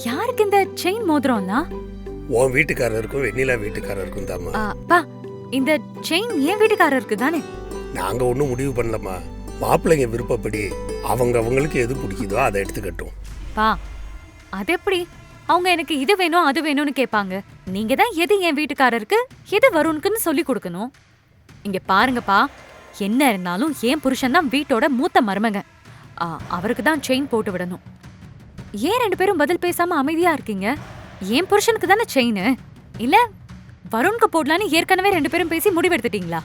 யாருக்கு இந்த செயின் மோதிரம்னா? உன் வீட்டுக்காரருக்கும் வெண்ணிலா வீட்டுக்காரருக்கும் தாம்மா. பா, இந்த செயின் என் வீட்டுக்காரருக்கு தானே? நாங்க ஒன்றும் முடிவு பண்ணலம்மா. மாப்பிள்ளைங்க விருப்பப்படி அவங்களுக்கு எது பிடிக்குதோ அதை எடுத்துக்கட்டும். பா, அது எப்படி? அவங்க எனக்கு இது வேணும் அது வேணும்னு கேட்பாங்க. நீங்க தான் எது என் வீட்டுக்காரருக்கு எது வரும்னு சொல்லி கொடுக்கணும். இங்க பாருங்கப்பா, என்ன இருந்தாலும் என் புருஷன் தான் வீட்டோட மூத்த மருமக. அவருக்கு தான் செயின் போட்டு விடணும். ஏன் 2 பேரும் பதில் பேசாம அமைதியா இருக்கீங்க? என் புருஷனுக்கு தானே செயின், இல்ல வருண்க்கு போடலான்னு ஏற்கனவே 2 பேரும் பேசி முடிவெடுத்துட்டீங்களா?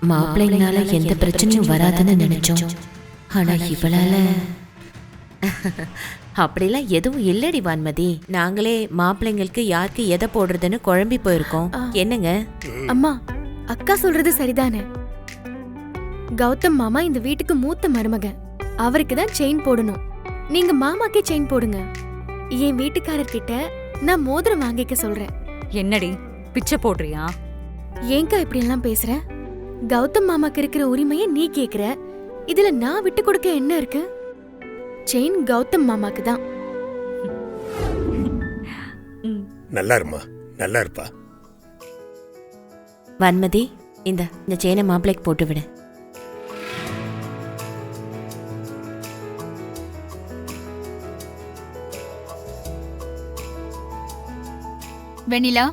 மாப்பிள்ளைங்களால எந்த பிரச்சனையும் வராதுன்னு நினைச்சோம். ஆனா இவளால அப்படிலாம் எதுவும் இல்லடி வான்மதி. நாங்களே மாப்பிள்ளைங்களுக்கு யாருக்கு எதை போடுறதுன்னு குழம்பி போயிருக்கோம். என்னங்க அம்மா, அக்கா சொல்றது சரிதானே. கௌதம் மாமா இந்த வீட்டுக்கு மூத்த மருமக, அவருக்கு தான் செயின் போடணும். நீங்க மாமாக்கே செயின் போடுங்க. என் வீட்டுக்காரர்கிட்ட நான் மோதிரம் வாங்கிக்க சொல்றேன். என்னடி பிச்சை போடுறியா? ஏங்கா இப்படி எல்லாம் பேசுற? கௌதம் மாமாக்கு இருக்கிற உரிமையை நீ கேக்குற, இதுல நான் விட்டு கொடுக்க என்ன இருக்கு? செயின் கௌதம் மாமாக்கு தான். நல்லா இருமா, நல்லா இருப்பா. வான்மதி, இந்த செயினை மாப்பிள்ளைக்கு போட்டு விடு. வெண்ணிலா,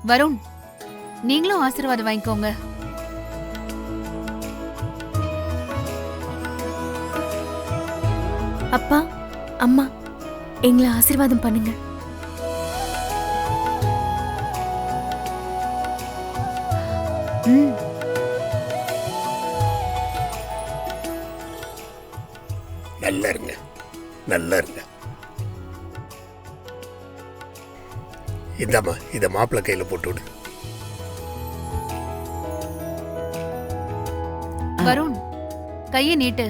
வருண், நீங்களும் ஆசீர்வாதம் வாங்கிக்கோங்க. அப்பா, அம்மா, எங்களை ஆசீர்வாதம் பண்ணுங்க. நல்லா இருங்க, நல்லா இருங்க. இந்தாம்மா, இத மாப்பிள்ளை கையில போட்டு விடு. வருண், கையை நீட்டு.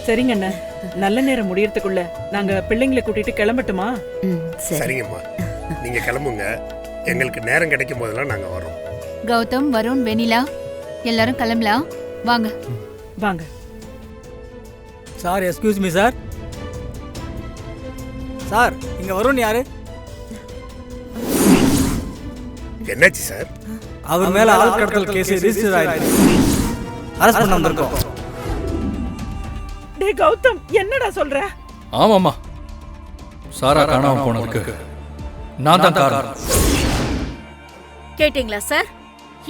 சரிங்க அண்ணா, நல்ல நேரம் முடியறதுக்குள்ள நாங்க பிள்ளைங்களை கூட்டிட்டு கிளம்பட்டுமா? சரிங்கம்மா, நீங்க கிளம்புங்க. எங்களுக்கு நேரம் கிடைக்கும் போதெல்லாம் நாங்க வரோம். கௌதம், வருண், வெண்ணிலா, எல்லாரும் கிளம்பலாம். வாங்க வாங்க. Sir, excuse me sir. Sir, இங்க வருண் யாரு? என்னாச்சு சார்? அவர் மேல ஆள் கடத்தல் கேஸ் ரெஜிஸ்டர் ஆயிருக்கு. அரெஸ்ட் பண்ண வந்திருக்கோம். டேய் கௌதம், என்னடா சொல்ற? ஆமாமா, சாரா காணாம போனதுக்கு நான் தான் காரணம். கேட்டீங்களா சார்?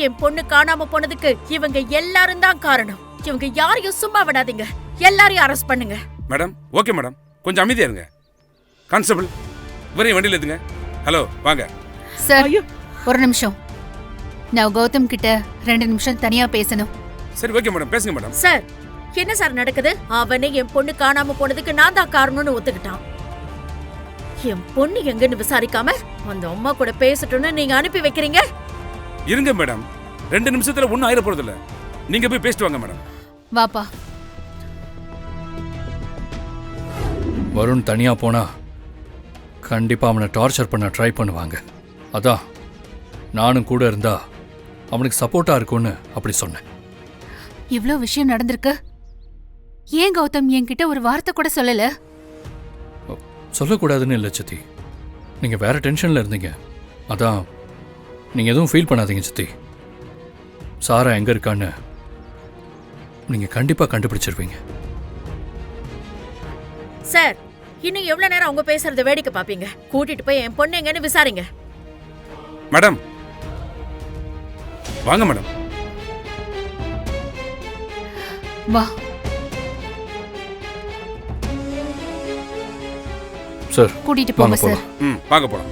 என் பொண்ணு காணாம போனதுக்கு இவங்க எல்லாரும் தான் காரணம். இவங்க யாரையும் சும்மா விடாதீங்க, எல்லாரையும் அரெஸ்ட் பண்ணுங்க. மேடம், ஓகே மேடம், கொஞ்சம் அமைதியா இருங்க. கான்ஸ்டபிள், இவரையும் வண்டியில் ஏத்துங்க. ஹலோ, வாங்க சார். ஒரு நிமிஷம், நான் கௌதம் கிட்ட 2 நிமிஷம் தனியா பேசணும். சரி, ஓகே மேடம், பேசுங்க மேடம். சார், என்ன சார் நடக்குது? அவனே என் பொண்ணு காணாம போனதுக்கு நான் தான் காரணம்னு ஒத்துக்கிட்டான். என் பொண்ணு எங்கன்னு விசாரிக்காம அந்த அம்மா கூட பேசட்டும்னு நீங்க அனுப்பி வைக்கிறீங்க. இருங்க மேடம், 2 நிமிஷத்துல ஒன்னும் ஆயிர போறது இல்ல. நீங்க போய் பேசிட்டு வாங்க மேடம். வாப்பா. வருண் தனியா போனா கண்டிப்பா அவனை டார்ச்சர் பண்ண ட்ரை பண்ணுவாங்க. அதான் நானும் கூட இருந்தா அவனுக்கு சப்போர்ட்டா இருக்கும்னு அப்படி சொன்னேன். இவ்ளோ விஷயம் நடந்திருக்கு, ஏன் கௌதம் என்கிட்ட ஒரு வார்த்தை கூட சொல்லல? சொல்லக்கூடாதுன்னு இல்லை சித்தி, நீங்க வேற டென்ஷன்ல இருந்தீங்க. அதான் நீங்க எதுவும் ஃபீல் பண்ணாதீங்க சித்தி. சாரா எங்க இருக்கான்னு நீங்க கண்டிப்பா கண்டுபிடிச்சிருவீங்க. சார், இன்னும் எவ்வளவு நேரம் அவங்க பேசுறத வேடிக்கை பாப்பீங்க? கூட்டிட்டு போய் என் பொண்ணு எங்கன்னு விசாரிங்க. மேடம், வாங்க மேடம். வா சார், கூட்டிட்டு போங்க சார். வாங்க போலாம்.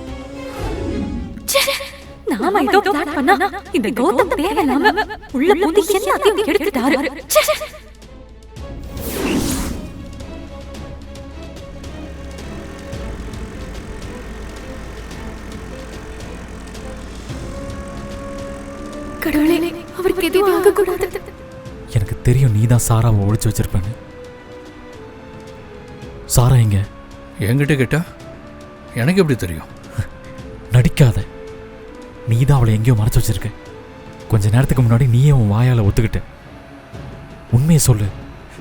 நாம இதோ பிளான் பண்ணா இந்த கௌதம் தேவையில்லாம உள்ள பூந்து எல்லாத்தையும் கெடுத்துட்டாரு. கடவுளே, அவருக்கு எதுவும் ஆக கூடாது. எனக்கு தெரியும் நீ தான் சாராவை ஒழிச்சு வச்சிருப்பேன்னு. சாரா எங்க? என்கிட்ட கேட்டா எனக்கு எப்படி தெரியும்? நடிக்காத. நீ தான் அவளை எங்கேயோ மறைச்சு வச்சிருக்க. கொஞ்ச நேரத்துக்கு முன்னாடி நீயே உன் வாயால ஒத்துக்கிட்ட. உண்மையை சொல்லு,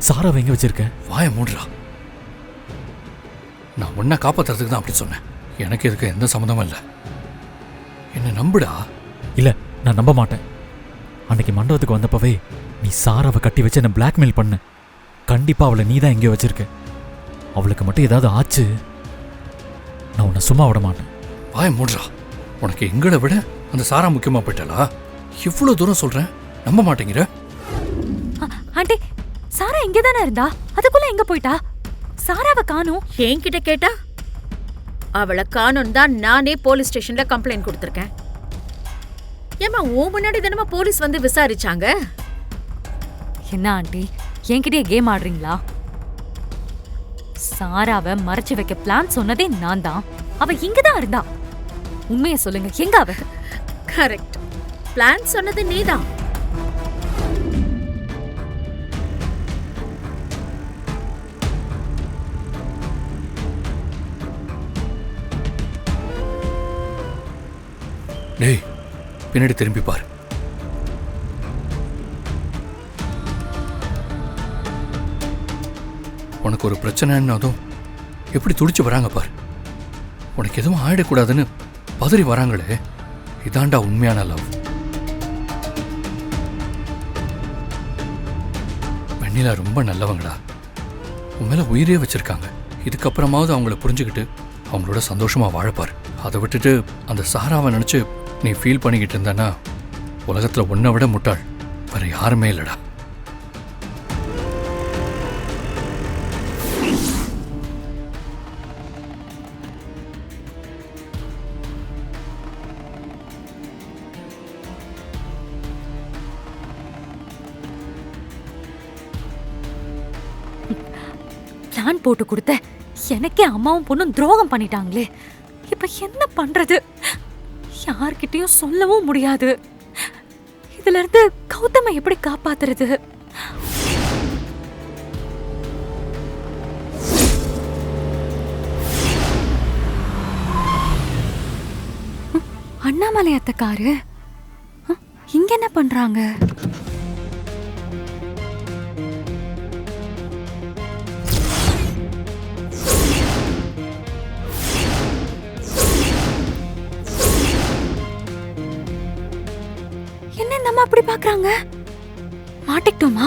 சாராவை எங்க வச்சிருக்க? வாயை மூடுறா. நான் உன்னை காப்பாத்துறதுக்கு தான் அப்படி சொன்னேன். எனக்கு இதுக்கு எந்த சம்மந்தமும் இல்லை. என்ன நம்புடா. இல்ல, நான் நம்ப மாட்டேன். அன்னைக்கு மண்டபத்துக்கு வந்தப்பவே நீ சாராவை கட்டி வச்சு என்ன பிளாக்மெயில் பண்ண. கண்டிப்பா அவளை நீ தான் எங்கேயோ வச்சிருக்க. அவளுக்கு மட்டும் ஏதாவது ஆச்சு, நான் உன்னை சும்மா விட மாட்டேன். வாயை மூடுறா. உனக்கு எங்களை விட அந்த சாரா முக்கியமா போயிட்டாளா? இவ்வளவு தூரம் சொல்றேன், நம்ப மாட்டேங்கிற. ஆண்டி, சாரா இங்கே தானே இருந்தா, அதுக்குள்ள எங்க போயிட்டா? சாராவை காணோம். என்கிட்ட கேட்டா அவளை காணும் தான் நானே போலீஸ் ஸ்டேஷன்ல கம்ப்ளைண்ட் கொடுத்துருக்கேன். ஏமா உன் முன்னாடி தினமா போலீஸ் வந்து விசாரிச்சாங்க. என்ன ஆண்டி, என்கிட்டயே கேம் ஆடுறீங்களா? சாராவை மறைச்சு வைக்க பிளான் சொன்னதே நான் தான். அவ இங்கதான் இருந்தா. உண்மையை சொல்லுங்க, எங்க அவ? கரெக்ட், பிளான் சொன்னது நீதான். டேய், பின்னாடி திரும்பி பாரு. உனக்கு ஒரு பிரச்சனைன்னதும் எப்படி துடிச்சு வராங்க பாரு. உனக்கு எதுவும் ஆயிடக்கூடாதுன்னு பதறி வராங்களே, இதாண்டா உண்மையான லவ். வெண்ணிலா ரொம்ப நல்லவங்களா, உன் மேல உயிரே வச்சிருக்காங்க. இதுக்கப்புறமாவது அவங்கள புரிஞ்சுக்கிட்டு அவங்களோட சந்தோஷமா வாழப்பாரு. அதை விட்டுட்டு அந்த சாராவை நினைச்சு நீ ஃபீல் பண்ணிக்கிட்டு இருந்தனா உலகத்துல உன்னை விட முட்டாள் வேற யாருமே இல்லடா. பிளான் போட்டு கொடுத்த எனக்கே அம்மாவும் பொண்ணும் துரோகம் பண்ணிட்டாங்களே. இப்ப என்ன பண்றது? யார்கிட்டயும் சொல்லவும் முடியாது. இதுல இருந்து கௌதம எப்படி காப்பாத்துறது? அண்ணாமலை அத்தக்காரு இங்க என்ன பண்றாங்க? என்ன நம்ம அப்படி பாக்குறாங்க? மாட்டிக்கிட்டோமா?